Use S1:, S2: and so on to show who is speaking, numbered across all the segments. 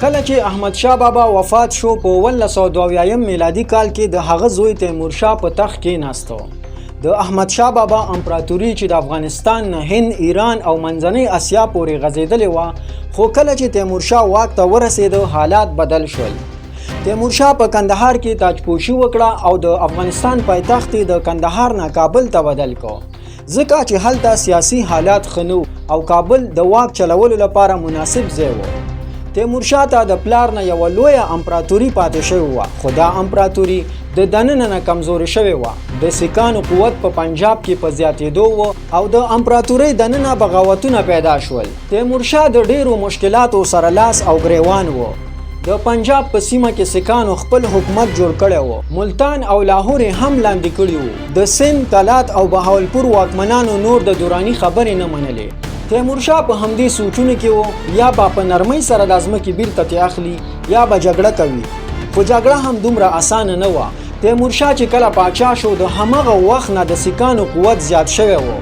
S1: کله چې احمد شاه بابا وفات شو په 1922 میلادي کال کې د هغه زوی تیمورشاه په تخت کې ناستو. د احمد شاه بابا امپراتوري چې د افغانستان نه هند، ایران او منځنۍ اسیا پورې غځېدلې وه، خو کله چې تیمورشاه واک ته ورسېده حالات بدل شول. تیمورشاه په کندهار کې تاجپوشي وکړه او د افغانستان پایتخت د کندهار نه کابل ته بدل کړ، ځکه چې هلته سیاسي حالات ښه نه او کابل د واک چلولو لپاره مناسب ځای و. تیمورشاه ته د پلار نه یوه لویه امپراتوري پاتې شوې وه، خو دا امپراتوري د دننه نه کمزورې شوې وه. د سیکانو قوت په پنجاب کې په زیاتېدو و او د امپراتورۍ دننه بغاوتونه پیدا شول. تیمورشاه د ډیرو مشکلاتو سره لاس او ګریوان و. د پنجاب په سیمه کې سیکانو خپل حکومت جوړ کړی و، ملتان او لاهور هم لاندې کړي وو. د سند، کلات او بهاولپور واکمنانو نور د دوراني خبرې نه منلې. تیمورشاه په همدې سوچونو کې و، یا به په نرمۍ سره د ځمکې بیرته اخلي یا به جګړه کوي، خو جګړه هم دومره اسانه نه وه. تیمورشاه چې کله پاچا شو د همغه وخت نه د سیکانو قوت زیات شوی و.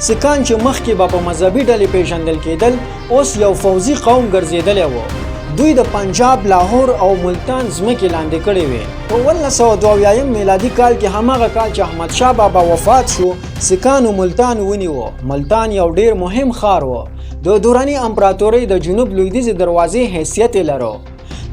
S1: سیکان چې مخکې به په مذهبي ډلې پیژندل کېدل، اوس یو فوزي قوم ګرځېدلی و. دوی د پنجاب، لاهور او ملتان ځمکې لاندې کړې وې. په 1922 میلادي کال کې همغه کال چې احمد شاه بابا وفات شو، سیکانو ملتان ونیو. ملتان یو ډیر مهم ښار و، د دوراني امپراتورۍ د جنوب لویدیځې دروازې حیثیت یې لرو.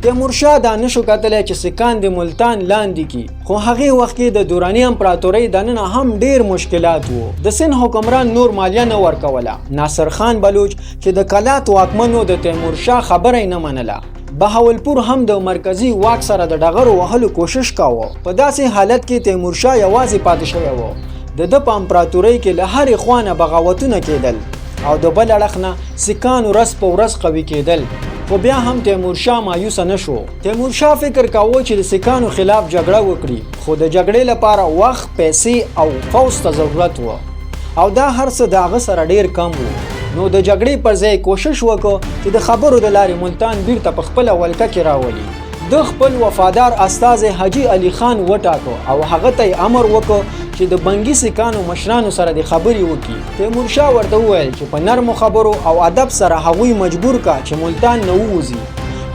S1: تیمورشاه دا نشو کتلی چې سیکان د ملتان لاندې کی، خو هغې وخت کې د دوراني امپراتورۍ دننه هم ډیر مشکلات وو. د سند حکمران نور مالیه نه ورکوله. ناصر خان بلوچ چې د کلات واکمنو د تیمورشاه خبره نه منله. بهاولپور هم د مرکزی واک سره د ډغرو وهلو کوشش کاوه. په داسې حالت کې تیمورشاه یوازې پاتې شوی و. د ده په امپراتورۍ کې له هرې خوا نه بغاوتونه کېدل او د بل اړخ نه سیکان ورځ په ورځ قوي کېدل، خو بیا هم تیمورشاه مایوسه نه شو. تیمورشاه فکر کاوه چې د سیکانو خلاف جګړه وکړي، خو د جګړې لپاره وخت، پیسې او فوز ته ضرورت و، او دا هر څه د هغه سره ډیر کم و. نو د جګړې پر ځای کوشش وکړ چې د خبرو د لارې ملتان بیرته په خپله ولکه کې راولي. د خپل وفادار استازی حاجي علي خان وټاکه او هغه ته امر وکړ چې د بنګي سیکانو مشرانو سره د خبرې وکړي. تیمورشاه ورته وویل چې په نرمو خبرو او ادب سره هغوی مجبور کا چې ملتان نه ووځي.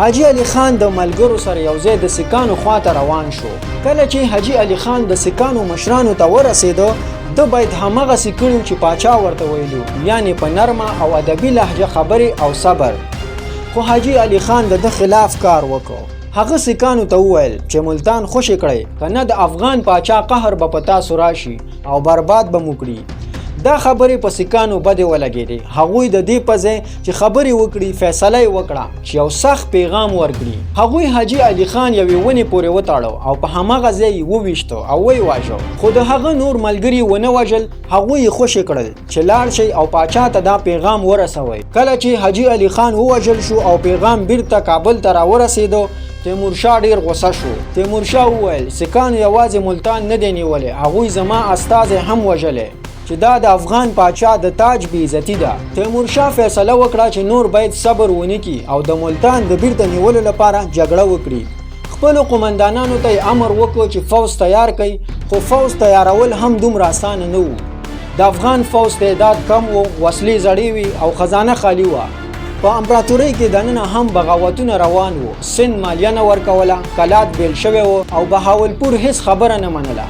S1: حاجي علي خان د ملګرو سره یوځای د سیکانو خواته روان شو. کله چې حاجي علي خان د سیکانو مشرانو ته ورسېده، د باید همغسې کړي چې پاچا ورته ویلو، یعنی په نرمه او ادبي لهجه خبرې او صبر. خو حاجي علي خان د خلاف کار وکړ. هغه سیکانو ته وویل چې ملتان خوشي کړئ، که نه د افغان پاچا قهر به په تاسو راشي او برباد به مو کړي. دا خبرې په سیکانو بدې ولګېدې. هغوی د دې په ځای چې خبرې وکړي، فیصله یې وکړه چې یو سخت پیغام ورکړي. هغوی حاجي علي خان یوې ونې پورې وتاړه او په هماغه ځای یې وویشته او ویې واژه، خو د هغه نور ملګري ونه وژل. هغوی یې خوشي کړل چې لاړ شي او پاچا ته دا پیغام ورسوي. کله چې حاجي علي خان ووژل شو او پیغام بیرته کابل ته راورسېدو، تیمورشاه ډیر غوسه شو. تیمورشاه وویل سیکانو یوازې ملتان نه دی نیولی، هغوی زما استازی هم وژلی، چې دا د افغان پاچا د تاج بې عزتي ده. تیمورشاه فیصله وکړه چې نور باید صبر ونه کړي او د ملتان د بیرته نیولو لپاره جګړه وکړي. خپلو قومندانانو ته یې امر وکړ چې فوز تیار کړي، خو فوز تیارول هم دومره اسانه نه وو. د افغان فوز تعداد کم و، وسلې زړې وې او خزانه خالي وه. په امپراتورۍ کې دننه هم بغاوتونه روان وو. سند مالیه نه ورکوله، کلات بیل شوی و او بهاولپور هیڅ خبره نه منله.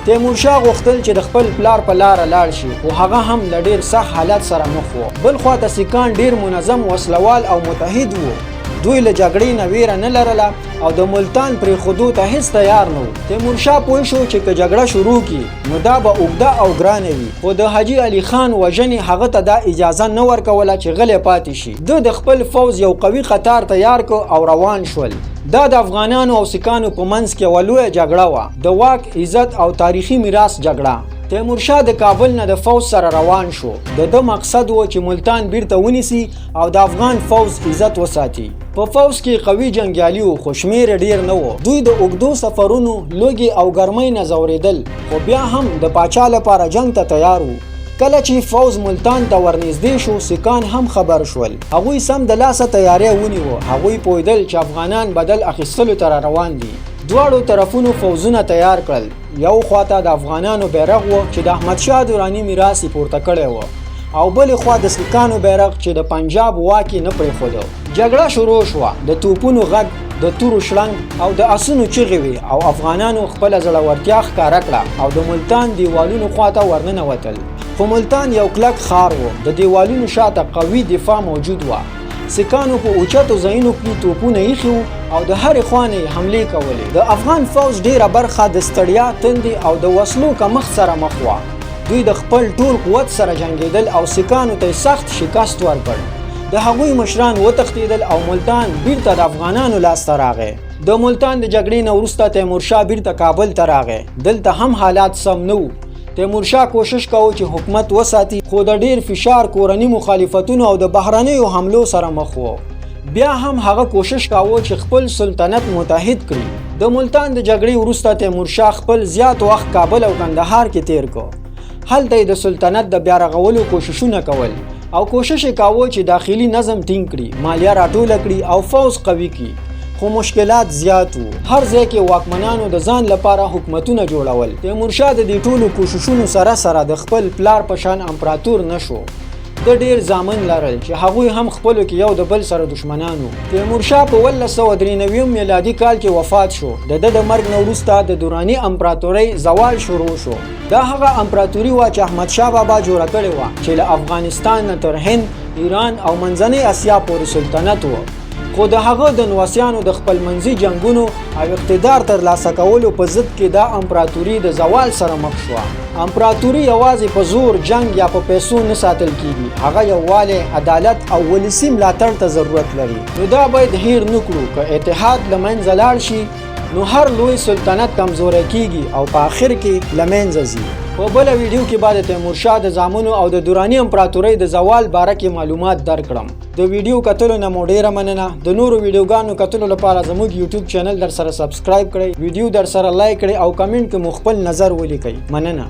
S1: تیمورشاه غوښتل چې د خپل پلار په لاره لاړ شي، خو هغه هم له ډیر سخت حالت سره مخ و. بل خواته سیکان ډیر منظم، وسلوال او متحد وو. دوی له جګړې نه ویره نه لرله او د ملتان پرېښودو ته هیڅ تیار نه و. تیمورشاه پوه شو چې که جګړه شروع کړي نو دا به اوږده او ګرانه وي، خو د حاجي علي خان وژنې هغه ته دا اجازه نه ورکوله چې غلی پاتې شي. د خپل فوز یو قوي قطار تیار کړ او روان شول. دا د افغانانو او سیکانو په منځ کې یوه لویه جګړه وه، د واک، عزت او تاریخي میراث جګړه. تیمورشاه د کابل نه د فوز سره روان شو. د ده مقصد و چې ملتان بیرته ونیسي او د افغان فوز عزت وساتي. په فوز کې قوي جنګیالي وو، خو شمیر ډیر نه و. دوی د اوږدو سفرونو، لوږې او ګرمۍ نه ځورېدل، خو بیا هم د پاچا لپاره جنګ ته تیار وو. کله چې فوز ملتان ته ورنږدې شو، سیکان هم خبر شول. هغوی سم د لاسه تیاری ونیوه. هغوی پوهېدل چې افغانان بدل اخیستلو ته روان دي. دواړو طرفونو فوزونه تیار کړل. یو خواته د افغانانو بیرغ و چې د احمدشاه دراني میراث یې پورته کړی و، او بلې خوا د سیکانو بیرغ چې د پنجاب واک یې نه پرېښوده. جګړه شروع شوه، د توپونو غږ، د تورو شړنګ او د اسونو چغې وې او افغانانو خپله زړورتیا ښکاره کړه او د ملتان دیوالونو خواته ورننوتل. خو ملتان یو کلک ښار و، د دیوالونو شاته قوي دفاع موجود وه. سیکانو په اوچتو ځایونو کې توپونه ایښي او د هرې خوا نه یې حملې کولې. د افغان فوج ډیره برخه د ستړیا، تندې او د وسلو کمښت سره مخ وه. دوی د خپل ټول قوت سره جنګېدل او سیکانو ته سخت شکست ورکړ. د هغوی مشران وتښتېدل او ملتان بیرته د افغانانو لاسته راغی. د ملتان د جګړې نه وروسته تیمورشاه بیرته کابل ته راغی. دلته هم حالات سم نه وو. تیمورشاه کوشش کاوه چې حکومت وساتي، خو د ډیر فشار، کورني مخالفتونو او د بهرنیو حملو سره مخ و. بیا هم هغه کوشش کاوه چې خپل سلطنت متحد کړي. د ملتان د جګړې وروسته تیمورشاه خپل زیات وخت کابل او کندهار کې تیر کړ. هلته یې د سلطنت د بیا رغولو کوششونه کول او کوشش یې کاوه چې داخلي نظم ټینګ کړي، مالیه راټوله کړي او فوج قوي کړي. خو مشکلات زیات وو. هر ځای کې واکمنانو د ځان لپاره حکومتونه جوړول. تیمورشاه د دې ټولو کوششونو سره سره د خپل پلار په شان امپراتور نشو. د ډیر زامن لرل چې هغوی هم خپلو کې یو د بل سره دشمنان وو. تیمورشاه په 1993 میلادي کال کې وفات شو. د ده د مرګ نه وروسته د دراني امپراتورۍ زوال شروع شو. دا هغه امپراتوري وه چې احمدشاه بابا جوړه کړې وه چې له افغانستان نه تر هند، ایران او منځنۍ اسیا پورې سلطنت و. خو د هغه د نوسیانو د خپلمنځي جنګونو او اقتدار ترلاسه کولو په ضد کې دا امپراتوري د زوال سره مخ شوه. امپراتوري یوازې په زور، جنګ یا په پیسو نه ساتل کیږي. هغه یووالی، عدالت او ولسي ملاتړ ته ضرورت لري. نو دا باید هیر نه کړو. که اتحاد له منځه لاړ شي نو هر لوی سلطنت کمزوری کیږي او په آخر کې له منځه ځي. په بله ویډیو کې به د تیمورشاه د زامنو او د دراني امپراتورۍ د زوال باره کې معلومات درکړم. د ویډیو کتلو نه مو ډیره مننه. د نورو ویډیوګانو کتلو لپاره زموږ یوټیوب چینل در سره سبسکرایب کړئ، ویډیو در سره لایک کړئ او کمنټ کې مو خپل نظر ولیکئ. مننه.